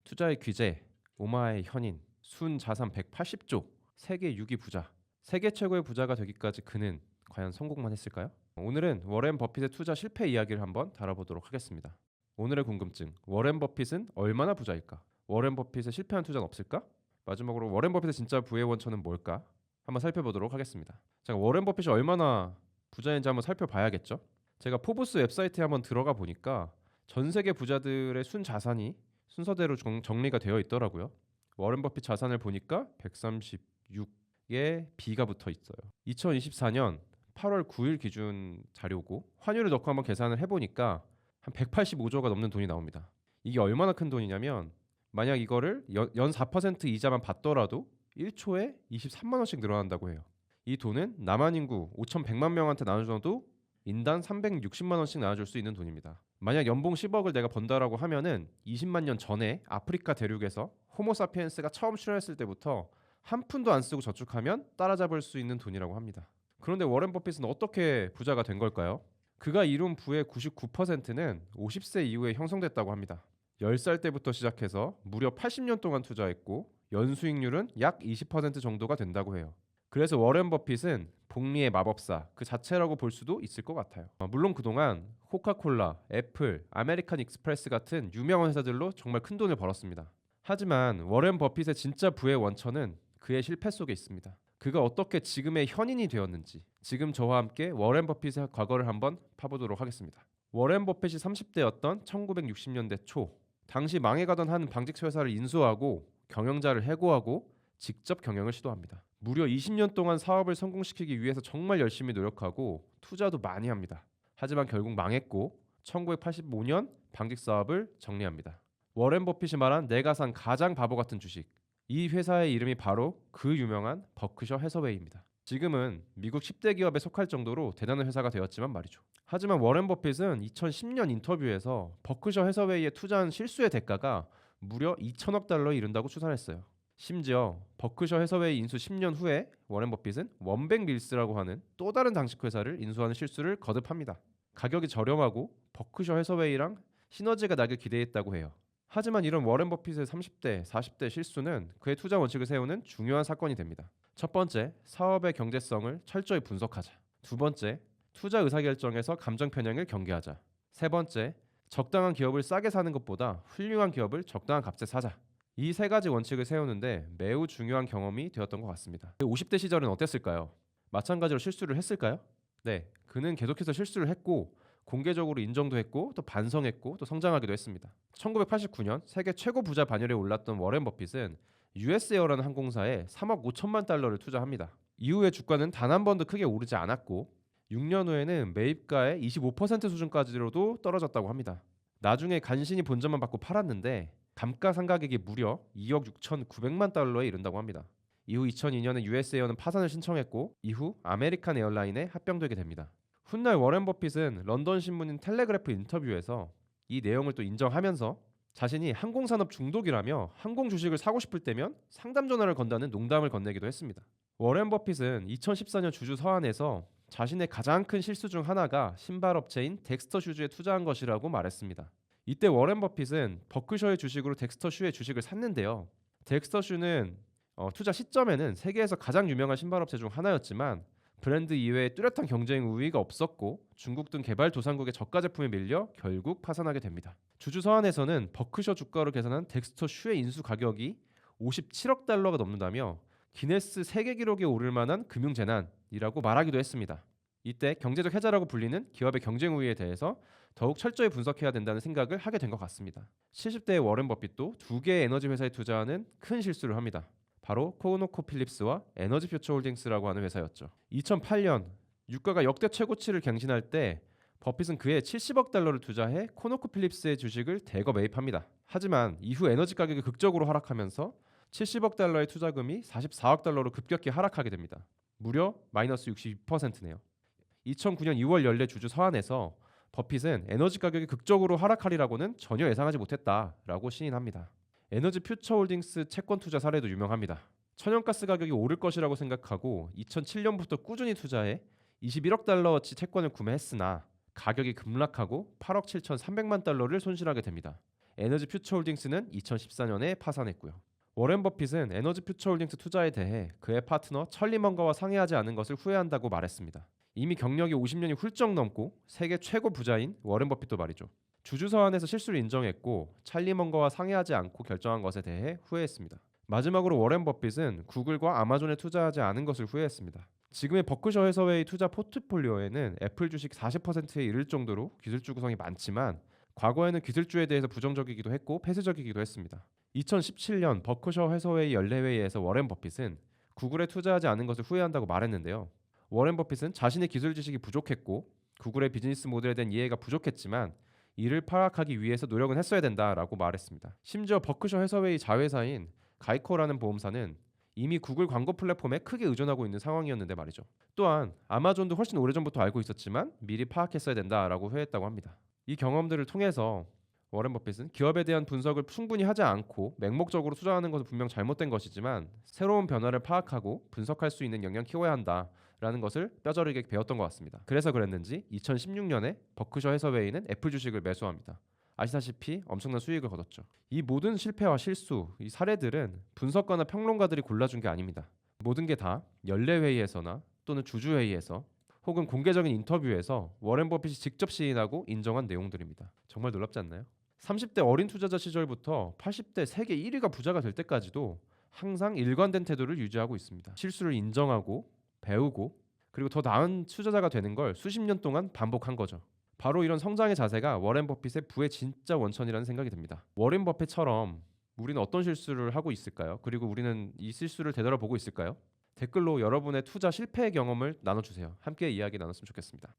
투자의 귀재, 오마의 현인, 순 자산 180조, 세계 6위 부자, 세계 최고의 부자가 되기까지 그는 과연 성공만 했을까요? 오늘은 워렌 버핏의 투자 실패 이야기를 한번 다뤄보도록 하겠습니다. 오늘의 궁금증, 워렌 버핏은 얼마나 부자일까? 워렌 버핏의 실패한 투자는 없을까? 마지막으로 워렌 버핏의 진짜 부의 원천은 뭘까? 한번 살펴보도록 하겠습니다. 자, 워렌 버핏이 얼마나 부자인지 한번 살펴봐야겠죠? 제가 포브스 웹사이트에 한번 들어가 보니까 전 세계 부자들의 순 자산이 순서대로 정리가 되어 있더라고요. 워렌 버핏 자산을 보니까 136에 B가 붙어 있어요. 2024년 8월 9일 기준 자료고 환율을 넣고 한번 계산을 해보니까 한 185조가 넘는 돈이 나옵니다. 이게 얼마나 큰 돈이냐면 만약 이거를 연 4% 이자만 받더라도 1초에 23만 원씩 늘어난다고 해요. 이 돈은 남한 인구 5,100만 명한테 나눠줘도 인당 360만 원씩 나눠줄 수 있는 돈입니다. 만약 연봉 10억을 내가 번다라고 하면은 20만 년 전에 아프리카 대륙에서 호모사피엔스가 처음 출현했을 때부터 한 푼도 안 쓰고 저축하면 따라잡을 수 있는 돈이라고 합니다. 그런데 워렌 버핏은 어떻게 부자가 된 걸까요? 그가 이룬 부의 99%는 50세 이후에 형성됐다고 합니다. 10살 때부터 시작해서 무려 80년 동안 투자했고 연수익률은 약 20% 정도가 된다고 해요. 그래서 워렌 버핏은 복리의 마법사 그 자체라고 볼 수도 있을 것 같아요. 물론 그동안 코카콜라, 애플, 아메리칸 익스프레스 같은 유명한 회사들로 정말 큰 돈을 벌었습니다. 하지만 워렌 버핏의 진짜 부의 원천은 그의 실패 속에 있습니다. 그가 어떻게 지금의 현인이 되었는지 지금 저와 함께 워렌 버핏의 과거를 한번 파보도록 하겠습니다. 워렌 버핏이 30대였던 1960년대 초 당시 망해가던 한 방직 회사를 인수하고 경영자를 해고하고 직접 경영을 시도합니다. 무려 20년 동안 사업을 성공시키기 위해서 정말 열심히 노력하고 투자도 많이 합니다. 하지만 결국 망했고 1985년 방직 사업을 정리합니다. 워렌 버핏이 말한 내가 산 가장 바보 같은 주식. 이 회사의 이름이 바로 그 유명한 버크셔 해서웨이입니다. 지금은 미국 10대 기업에 속할 정도로 대단한 회사가 되었지만 말이죠. 하지만 워렌 버핏은 2010년 인터뷰에서 버크셔 해서웨이에 투자한 실수의 대가가 무려 2천억 달러에 이른다고 추산했어요. 심지어 버크셔 해서웨이 인수 10년 후에 워렌 버핏은 원백 밀스라고 하는 또 다른 당식 회사를 인수하는 실수를 거듭합니다. 가격이 저렴하고 버크셔 해서웨이랑 시너지가 나길 기대했다고 해요. 하지만 이런 워렌 버핏의 30대, 40대 실수는 그의 투자 원칙을 세우는 중요한 사건이 됩니다. 첫 번째, 사업의 경제성을 철저히 분석하자. 두 번째, 투자 의사결정에서 감정 편향을 경계하자. 세 번째, 적당한 기업을 싸게 사는 것보다 훌륭한 기업을 적당한 값에 사자. 이 세 가지 원칙을 세우는데 매우 중요한 경험이 되었던 것 같습니다. 50대 시절은 어땠을까요? 마찬가지로 실수를 했을까요? 네, 그는 계속해서 실수를 했고 공개적으로 인정도 했고 또 반성했고 또 성장하기도 했습니다. 1989년 세계 최고 부자 반열에 올랐던 워렌 버핏은 US에어라는 항공사에 3억 5천만 달러를 투자합니다. 이후에 주가는 단 한 번도 크게 오르지 않았고 6년 후에는 매입가의 25% 수준까지로도 떨어졌다고 합니다. 나중에 간신히 본전만 받고 팔았는데 감가상각액이 무려 2억 6,900만 달러에 이른다고 합니다. 이후 2002년에 US에어는 파산을 신청했고 이후 아메리칸 에어라인에 합병되게 됩니다. 훗날 워렌 버핏은 런던 신문인 텔레그래프 인터뷰에서 이 내용을 또 인정하면서 자신이 항공산업 중독이라며 항공 주식을 사고 싶을 때면 상담 전화를 건다는 농담을 건네기도 했습니다. 워렌 버핏은 2014년 주주 서한에서 자신의 가장 큰 실수 중 하나가 신발업체인 덱스터 슈즈에 투자한 것이라고 말했습니다. 이때 워렌 버핏은 버크셔의 주식으로 덱스터 슈의 주식을 샀는데요. 덱스터 슈는 투자 시점에는 세계에서 가장 유명한 신발업체 중 하나였지만 브랜드 이외에 뚜렷한 경쟁 우위가 없었고 중국 등 개발도상국의 저가 제품에 밀려 결국 파산하게 됩니다. 주주 서한에서는 버크셔 주가로 계산한 덱스터 슈의 인수 가격이 57억 달러가 넘는다며 기네스 세계 기록에 오를 만한 금융재난이라고 말하기도 했습니다. 이때 경제적 해자라고 불리는 기업의 경쟁 우위에 대해서 더욱 철저히 분석해야 된다는 생각을 하게 된 것 같습니다. 70대의 워렌 버핏도 두 개의 에너지 회사에 투자하는 큰 실수를 합니다. 바로 코노코필립스와 에너지퓨처홀딩스라고 하는 회사였죠. 2008년 유가가 역대 최고치를 갱신할 때 버핏은 그해 70억 달러를 투자해 코노코필립스의 주식을 대거 매입합니다. 하지만 이후 에너지 가격이 극적으로 하락하면서 70억 달러의 투자금이 44억 달러로 급격히 하락하게 됩니다. 무려 마이너스 62%네요. 2009년 2월 연례 주주 서한에서 버핏은 에너지 가격이 극적으로 하락하리라고는 전혀 예상하지 못했다라고 신인합니다. 에너지 퓨처홀딩스 채권 투자 사례도 유명합니다. 천연가스 가격이 오를 것이라고 생각하고 2007년부터 꾸준히 투자해 21억 달러어치 채권을 구매했으나 가격이 급락하고 8억 7,300만 달러를 손실하게 됩니다. 에너지 퓨처홀딩스는 2014년에 파산했고요. 워렌 버핏은 에너지 퓨처홀딩스 투자에 대해 그의 파트너 찰리 먼거와 상의하지 않은 것을 후회한다고 말했습니다. 이미 경력이 50년이 훌쩍 넘고 세계 최고 부자인 워렌 버핏도 말이죠. 주주서한에서 실수를 인정했고 찰리 먼거와 상의하지 않고 결정한 것에 대해 후회했습니다. 마지막으로 워렌 버핏은 구글과 아마존에 투자하지 않은 것을 후회했습니다. 지금의 버크셔 해서웨이 투자 포트폴리오에는 애플 주식 40%에 이를 정도로 기술주 구성이 많지만 과거에는 기술주에 대해서 부정적이기도 했고 폐쇄적이기도 했습니다. 2017년 버크셔 해서웨이 연례회의에서 워렌 버핏은 구글에 투자하지 않은 것을 후회한다고 말했는데요. 워렌 버핏은 자신의 기술 지식이 부족했고 구글의 비즈니스 모델에 대한 이해가 부족했지만 이를 파악하기 위해서 노력은 했어야 된다라고 말했습니다. 심지어 버크셔 해서웨이 자회사인 가이코라는 보험사는 이미 구글 광고 플랫폼에 크게 의존하고 있는 상황이었는데 말이죠. 또한 아마존도 훨씬 오래전부터 알고 있었지만 미리 파악했어야 된다라고 회했다고 합니다. 이 경험들을 통해서 워렌 버핏은 기업에 대한 분석을 충분히 하지 않고 맹목적으로 투자하는 것은 분명 잘못된 것이지만 새로운 변화를 파악하고 분석할 수 있는 역량 키워야 한다라는 것을 뼈저리게 배웠던 것 같습니다. 그래서 그랬는지 2016년에 버크셔 해서웨이는 애플 주식을 매수합니다. 아시다시피 엄청난 수익을 거뒀죠. 이 모든 실패와 실수, 이 사례들은 분석가나 평론가들이 골라준 게 아닙니다. 모든 게 다 연례회의에서나 또는 주주회의에서 혹은 공개적인 인터뷰에서 워렌 버핏이 직접 시인하고 인정한 내용들입니다. 정말 놀랍지 않나요? 30대 어린 투자자 시절부터 80대 세계 1위가 부자가 될 때까지도 항상 일관된 태도를 유지하고 있습니다. 실수를 인정하고 배우고 그리고 더 나은 투자자가 되는 걸 수십 년 동안 반복한 거죠. 바로 이런 성장의 자세가 워렌 버핏의 부의 진짜 원천이라는 생각이 듭니다. 워렌 버핏처럼 우리는 어떤 실수를 하고 있을까요? 그리고 우리는 이 실수를 되돌아보고 있을까요? 댓글로 여러분의 투자 실패의 경험을 나눠주세요. 함께 이야기 나눴으면 좋겠습니다.